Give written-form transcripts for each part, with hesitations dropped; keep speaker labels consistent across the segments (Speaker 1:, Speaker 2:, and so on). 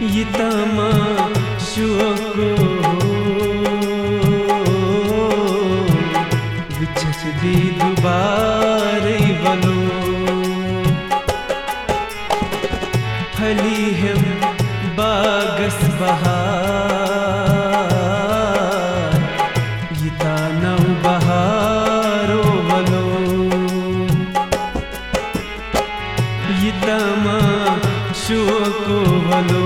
Speaker 1: यितमा शुको विचस दी दुबारे बनो फली हम बागस बहार यिता नौ बहारो बनो यितमा शुको बनो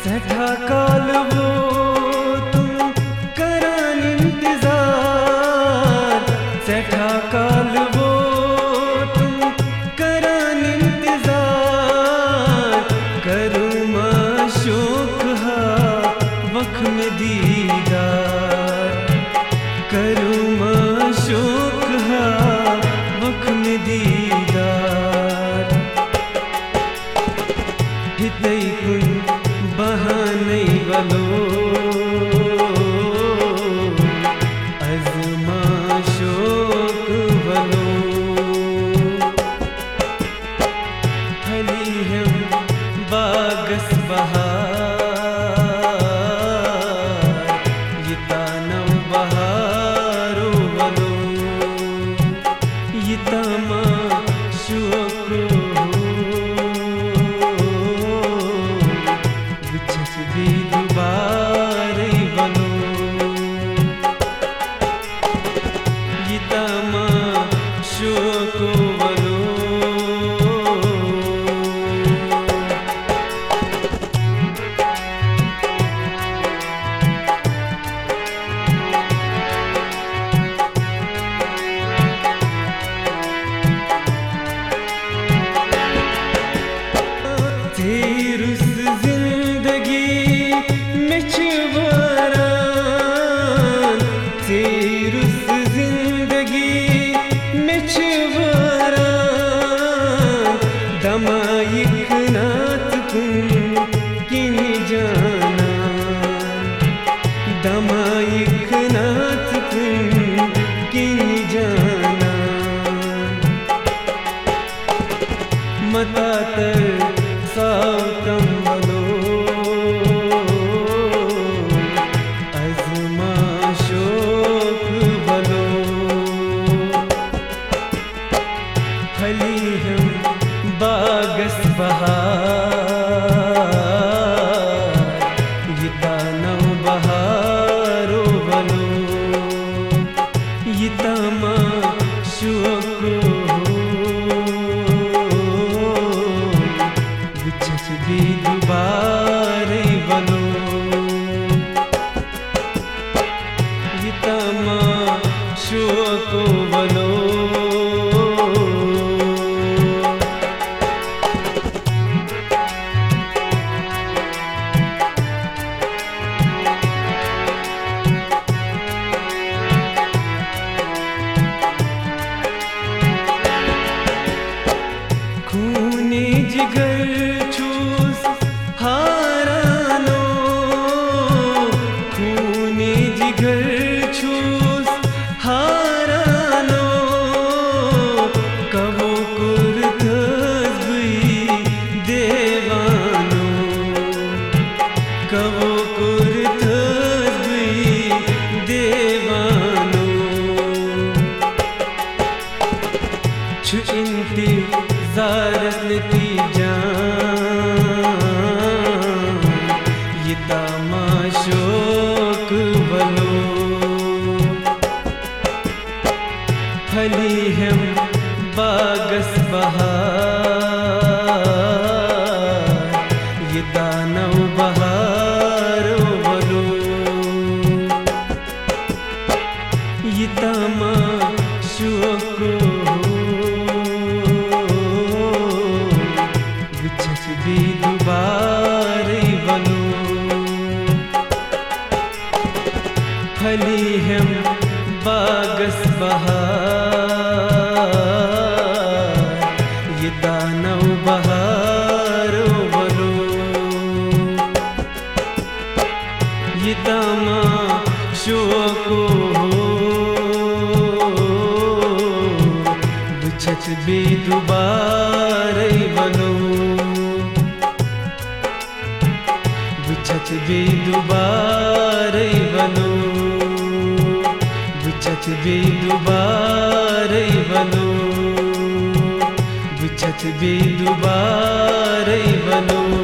Speaker 1: सठा काल वो तुम करान इंतजार सठा काल वो तुम करान इंतजार करूँ माशूक हा वक्त में दीदार करूँ माशूक हा वक्त में दीदार हितई कुन बहाने वालो अज़मा शोक वालो फली हम बागस बहार यिता नौ बहारो वालो यितमा शोक विचस दी दुबारे बनो यितमा शुको बनो तेरुस जिंदगी मिछवरान तेरुस जिंदगी मिछवरान दमाइक नात कुन किन जाना दमाइक नात कुन किन जाना मतातर सावतम बलो अज़मा शोक बलो फली हम बागस बहार यिता नौ बहारो बलो यितमा शुको विचस दी दुबारे बनो यितमा शुको बनो खूने जिगर चूस हारानो खूने जिगर चूस हारानो कबो कुर्तज बुई देवानो कबो कुर्तज बुई देवानो छु इंतज़ारस नतीजा यितमा शोक बलो फली हम बागस बहार यिता नौ बहारो बलो यितमा शुको विचस दी दुबारे बनो फली हम बागस बहार यिता नौ बहार बुझत भी दुबारै बनो बुझत भी दुबारै बनो बुझत भी दुबारै बनो बुझत भी दुबारै बनो